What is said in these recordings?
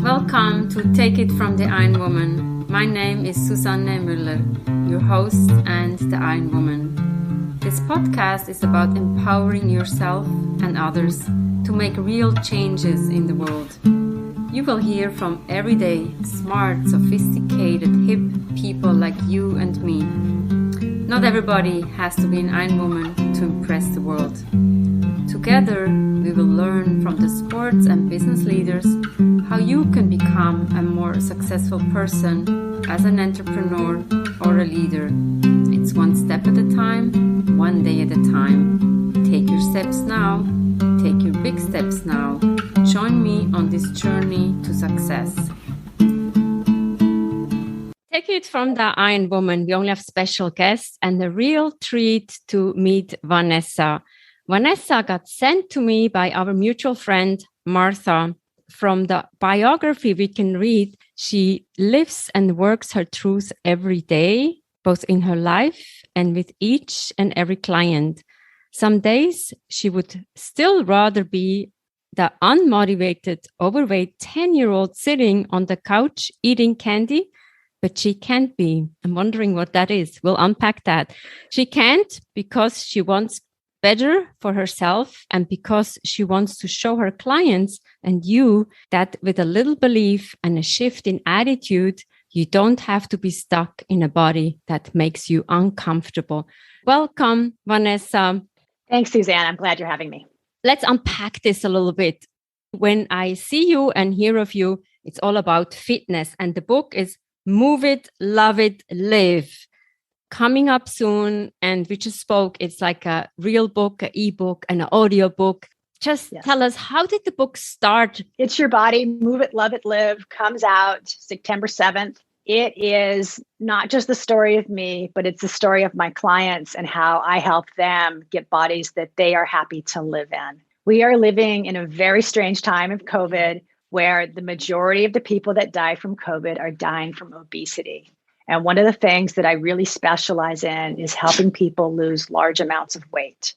Welcome to Take It from the Iron Woman. My name is Susanne Müller, your host and the Iron Woman. This podcast is about empowering yourself and others to make real changes in the world. You will hear from everyday, smart, sophisticated, hip people like you and me. Not everybody has to be an Iron Woman to impress the world. Together, we will learn from the sports and business leaders how you can become a more successful person as an entrepreneur or a leader. It's one step at a time, one day at a time. Take your steps now. Take your big steps now. Join me on this journey to success. Take it from the Iron Woman. We only have special guests and a real treat to meet Vanessa. Vanessa got sent to me by our mutual friend, Martha. From the biography we can read, she lives and works her truth every day, both in her life and with each and every client. Some days she would still rather be the unmotivated, overweight 10-year-old sitting on the couch eating candy, but she can't be. I'm wondering what that is. We'll unpack that. She can't because she wants better for herself and because she wants to show her clients and you that with a little belief and a shift in attitude, you don't have to be stuck in a body that makes you uncomfortable. Welcome, Vanessa. Thanks, Suzanne. I'm glad you're having me. Let's unpack this a little bit. When I see you and hear of you, it's all about fitness. And the book is Move It, Love It, Live. Coming up soon. And we just spoke. It's like a real book, an ebook, and an audio book. Just Tell us, how did the book start? It's Your Body, Move It, Love It, Live comes out September 7th. It is not just the story of me, but it's the story of my clients and how I help them get bodies that they are happy to live in. We are living in a very strange time of COVID where the majority of the people that die from COVID are dying from obesity. And one of the things that I really specialize in is helping people lose large amounts of weight.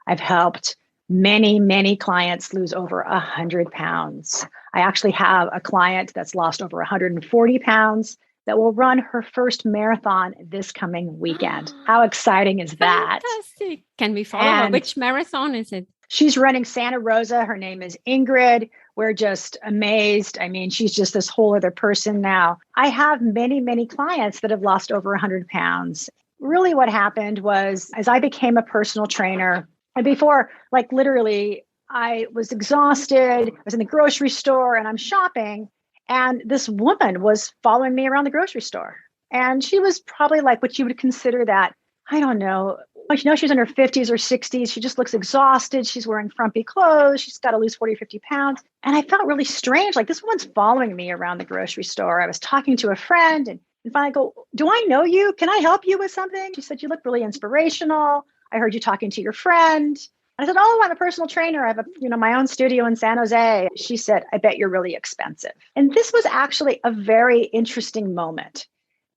I've helped many clients lose over 100 pounds. I actually have a client that's lost over 140 pounds that will run her first marathon this coming weekend. How exciting is that? Fantastic. Can we follow her? Which marathon is it? She's running Santa Rosa. Her name is Ingrid. We're just amazed. I mean, she's just this whole other person now. I have many clients that have lost over 100 pounds. Really what happened was, as I became a personal trainer, and before, like literally, I was exhausted. I was in the grocery store and I'm shopping. And this woman was following me around the grocery store. And she was probably like what you would consider that, I don't know, she's in her 50s or 60s. She just looks exhausted. She's wearing frumpy clothes. She's got to lose 40 or 50 pounds. And I felt really strange. Like this woman's following me around the grocery store. I was talking to a friend and finally I go, do I know you? Can I help you with something? She said, you look really inspirational. I heard you talking to your friend. And I said, oh, I'm a personal trainer. I have my own studio in San Jose. She said, I bet you're really expensive. And this was actually a very interesting moment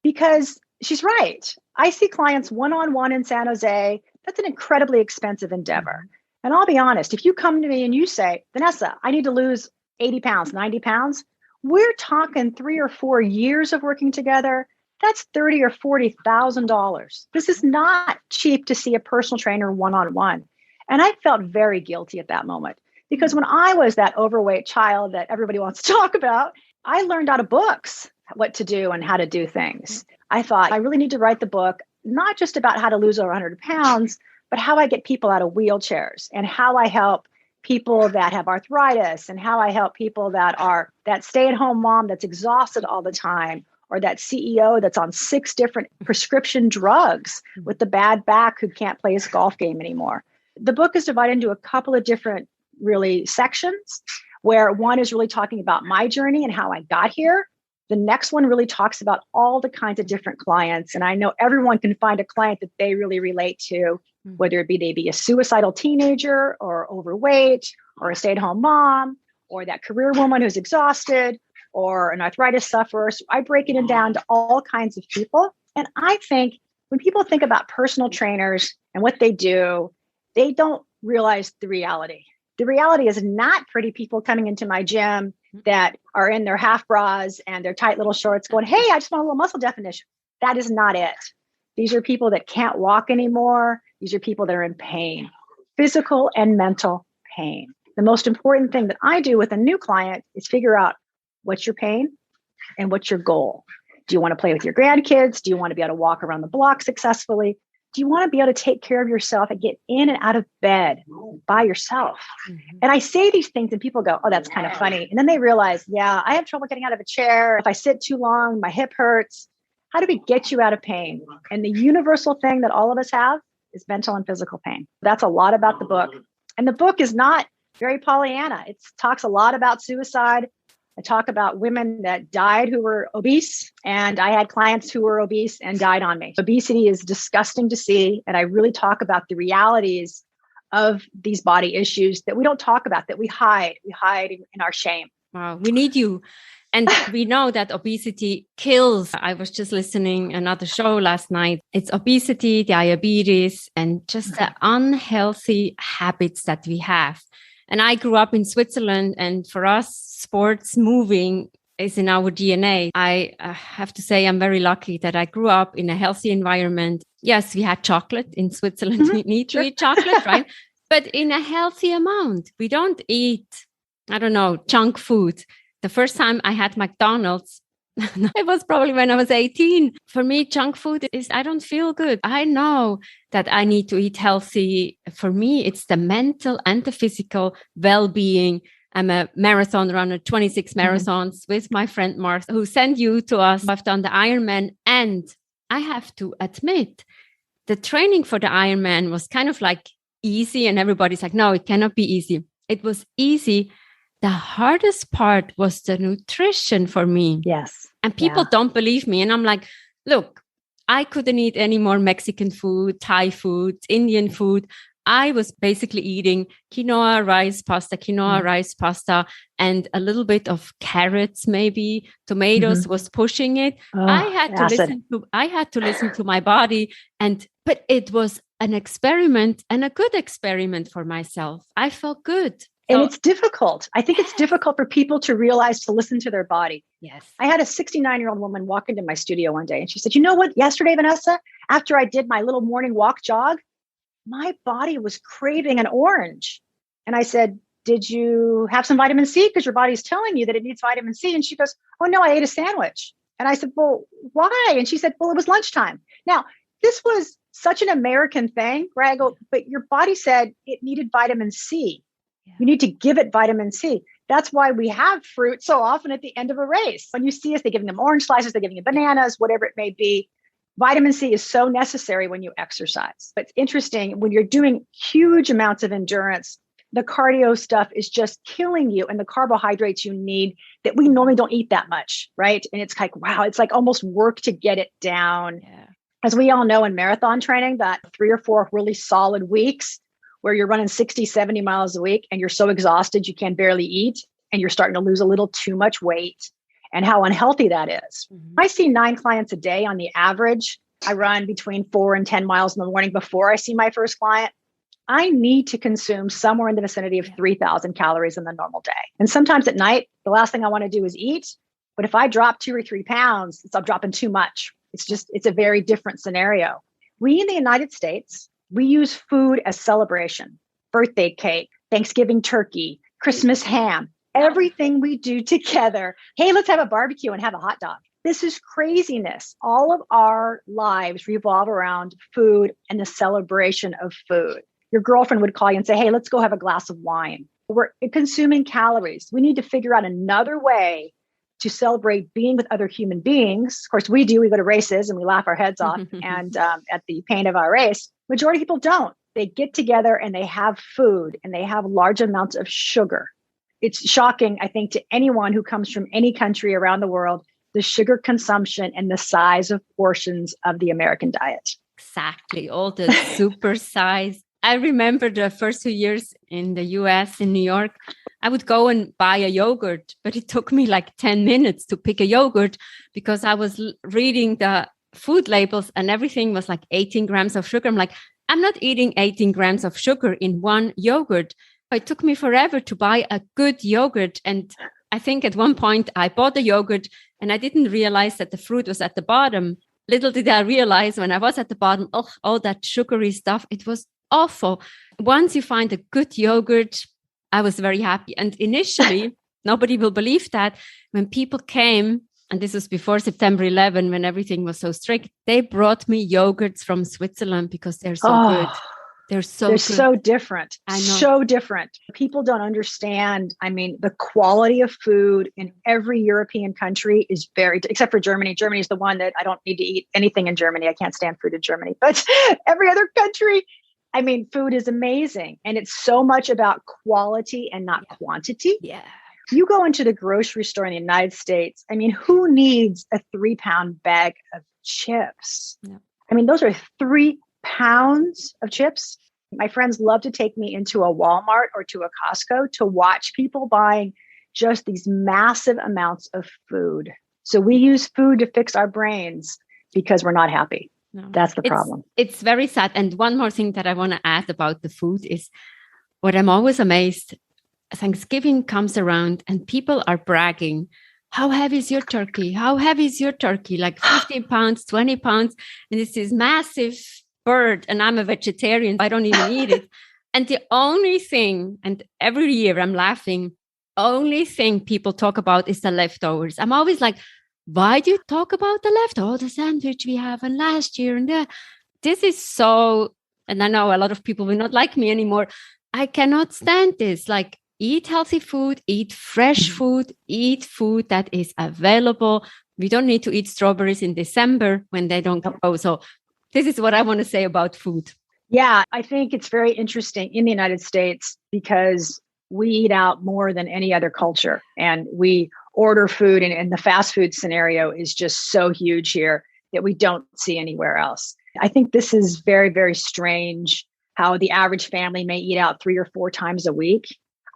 because she's right. I see clients one-on-one in San Jose. That's an incredibly expensive endeavor. And I'll be honest, if you come to me and you say, Vanessa, I need to lose 80 pounds, 90 pounds, we're talking 3 or 4 years of working together. That's $30,000 or $40,000. This is not cheap to see a personal trainer one-on-one. And I felt very guilty at that moment because when I was that overweight child that everybody wants to talk about, I learned out of books what to do and how to do things. I thought I really need to write the book, not just about how to lose over 100 pounds, but how I get people out of wheelchairs and how I help people that have arthritis and how I help people that are that stay-at-home mom that's exhausted all the time, or that CEO that's on 6 different prescription drugs with the bad back who can't play his golf game anymore. The book is divided into a couple of different really sections where one is really talking about my journey and how I got here. The next one really talks about all the kinds of different clients. And I know everyone can find a client that they really relate to, whether it be they be a suicidal teenager or overweight or a stay-at-home mom or that career woman who's exhausted or an arthritis sufferer. So I break it down to all kinds of people. And I think when people think about personal trainers and what they do, they don't realized the reality. The reality is not pretty people coming into my gym that are in their half bras and their tight little shorts going, hey, I just want a little muscle definition. That is not it. These are people that can't walk anymore. These are people that are in pain, physical and mental pain. The most important thing that I do with a new client is figure out what's your pain and what's your goal. Do you want to play with your grandkids? Do you want to be able to walk around the block successfully? Do you want to be able to take care of yourself and get in and out of bed by yourself? Mm-hmm. And I say these things and people go, oh, that's kind of funny. And then they realize, yeah, I have trouble getting out of a chair. If I sit too long, my hip hurts. How do we get you out of pain? And the universal thing that all of us have is mental and physical pain. That's a lot about the book. And the book is not very Pollyanna. It talks a lot about suicide. I talk about women that died who were obese, and I had clients who were obese and died on me. Obesity is disgusting to see, and I really talk about the realities of these body issues that we don't talk about, that we hide. We hide in our shame. Wow, we need you. And we know that obesity kills. I was just listening another show last night. It's obesity, diabetes, and just the unhealthy habits that we have. And I grew up in Switzerland, and for us, sports, moving is in our DNA. I have to say I'm very lucky that I grew up in a healthy environment. Yes, we had chocolate in Switzerland. Mm-hmm. We need to eat chocolate, right? But in a healthy amount. We don't eat, I don't know, junk food. The first time I had McDonald's, it was probably when I was 18. For me, junk food is, I don't feel good. I know that I need to eat healthy. For me, it's the mental and the physical well-being. I'm a marathon runner, 26 marathons with my friend Martha, who sent you to us. I've done the Ironman, and I have to admit, the training for the Ironman was kind of like easy, and everybody's like, no, it cannot be easy. It was easy. The hardest part was the nutrition for me. Yes. And people don't believe me. And I'm like, look, I couldn't eat any more Mexican food, Thai food, Indian food. I was basically eating quinoa rice pasta, and a little bit of carrots, maybe tomatoes was pushing it. I had to listen to my body, but it was an experiment, and a good experiment for myself. I felt good. And it's difficult. I think it's difficult for people to realize to listen to their body. Yes. I had a 69-year-old woman walk into my studio one day, and she said, you know what? Yesterday, Vanessa, after I did my little morning walk jog, my body was craving an orange. And I said, did you have some vitamin C? Because your body's telling you that it needs vitamin C. And she goes, oh, no, I ate a sandwich. And I said, well, why? And she said, well, it was lunchtime. Now, this was such an American thing, right? I go, but your body said it needed vitamin C. You need to give it vitamin C. That's why we have fruit so often at the end of a race. When you see us, they're giving them orange slices, they're giving you bananas, whatever it may be. Vitamin C is so necessary when you exercise. But it's interesting, when you're doing huge amounts of endurance, the cardio stuff is just killing you, and the carbohydrates you need that we normally don't eat that much, right? And it's like, wow, it's like almost work to get it down. Yeah. As we all know in marathon training, that 3 or 4 really solid weeks where you're running 60, 70 miles a week and you're so exhausted you can barely eat and you're starting to lose a little too much weight, and how unhealthy that is. Mm-hmm. I see 9 clients a day on the average. I run between 4 and 10 miles in the morning before I see my first client. I need to consume somewhere in the vicinity of 3,000 calories in the normal day. And sometimes at night, the last thing I want to do is eat. But if I drop 2 or 3 pounds, I'm dropping too much. It's a very different scenario. We in the United States, we use food as celebration, birthday cake, Thanksgiving turkey, Christmas ham, everything we do together. Hey, let's have a barbecue and have a hot dog. This is craziness. All of our lives revolve around food and the celebration of food. Your girlfriend would call you and say, hey, let's go have a glass of wine. We're consuming calories. We need to figure out another way to celebrate being with other human beings. Of course, we do. We go to races and we laugh our heads off and at the pain of our race. Majority of people don't. They get together and they have food and they have large amounts of sugar. It's shocking, I think, to anyone who comes from any country around the world, the sugar consumption and the size of portions of the American diet. Exactly. All the super size. I remember the first 2 years in the US, in New York, I would go and buy a yogurt, but it took me like 10 minutes to pick a yogurt because I was reading the food labels and everything was like 18 grams of sugar. I'm like, I'm not eating 18 grams of sugar in one yogurt. It took me forever to buy a good yogurt. And I think at one point I bought the yogurt and I didn't realize that the fruit was at the bottom. Little did I realize when I was at the bottom, all that sugary stuff, it was awful. Once you find a good yogurt, I was very happy. And initially, nobody will believe that when people came, and this was before September 11, when everything was so strict, they brought me yogurts from Switzerland because they're so good. They're so different. I know. So different. People don't understand. I mean, the quality of food in every European country is except for Germany. Germany is the one that I don't need to eat anything in Germany. I can't stand food in Germany. But every other country, I mean, food is amazing. And it's so much about quality and not quantity. Yeah. You go into the grocery store in the United States. I mean, who needs a 3-pound bag of chips? Yeah. I mean, those are 3 pounds of chips. My friends love to take me into a Walmart or to a Costco to watch people buying just these massive amounts of food. So we use food to fix our brains because we're not happy. No. That's the problem. It's very sad. And one more thing that I want to add about the food is what I'm always amazed. Thanksgiving comes around and people are bragging. How heavy is your turkey? How heavy is your turkey? Like 15 pounds, 20 pounds. And it's this massive bird. And I'm a vegetarian. I don't even eat it. And the only thing, and every year I'm laughing, only thing people talk about is the leftovers. I'm always like, why do you talk about the leftovers? The sandwich we have and last year. And this is so, and I know a lot of people will not like me anymore. I cannot stand this. Like, eat healthy food, eat fresh food, eat food that is available. We don't need to eat strawberries in December when they don't grow. So this is what I want to say about food. Yeah, I think it's very interesting in the United States because we eat out more than any other culture and we order food and the fast food scenario is just so huge here that we don't see anywhere else. I think this is very, very strange how the average family may eat out 3 or 4 times a week.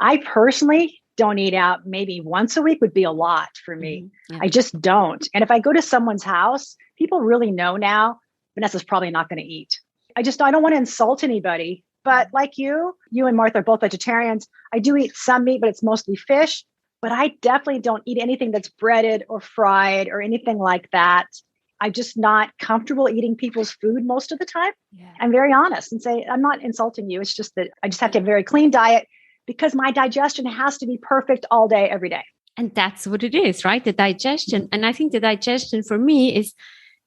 I personally don't eat out. Maybe once a week would be a lot for me. Mm-hmm. Yeah. I just don't. And if I go to someone's house, people really know now, Vanessa's probably not going to eat. I don't want to insult anybody. But like you and Martha are both vegetarians. I do eat some meat, but it's mostly fish. But I definitely don't eat anything that's breaded or fried or anything like that. I'm just not comfortable eating people's food most of the time. Yeah. I'm very honest and say, I'm not insulting you. It's just that I just have to have a very clean diet because my digestion has to be perfect all day, every day. And that's what it is, right? The digestion. And I think the digestion for me is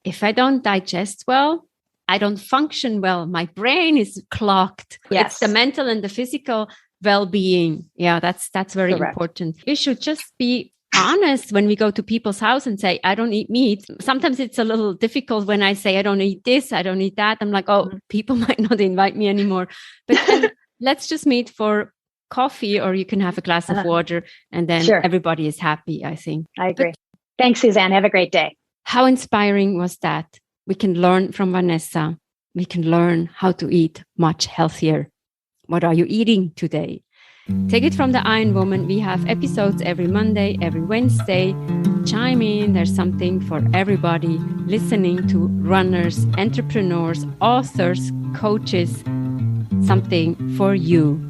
if I don't digest well, I don't function well. My brain is clogged. Yes. It's the mental and the physical well-being. Yeah, that's very important. We should just be honest when we go to people's house and say, I don't eat meat. Sometimes it's a little difficult when I say, I don't eat this, I don't eat that. I'm like, people might not invite me anymore. But then let's just meet for coffee or you can have a glass of water and then everybody is happy, I think. I agree. Thanks, Suzanne. Have a great day. How inspiring was that? We can learn from Vanessa. We can learn how to eat much healthier. What are you eating today? Take it from the Iron Woman. We have episodes every Monday, every Wednesday. Chime in. There's something for everybody listening to runners, entrepreneurs, authors, coaches. Something for you.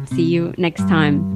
See you next time.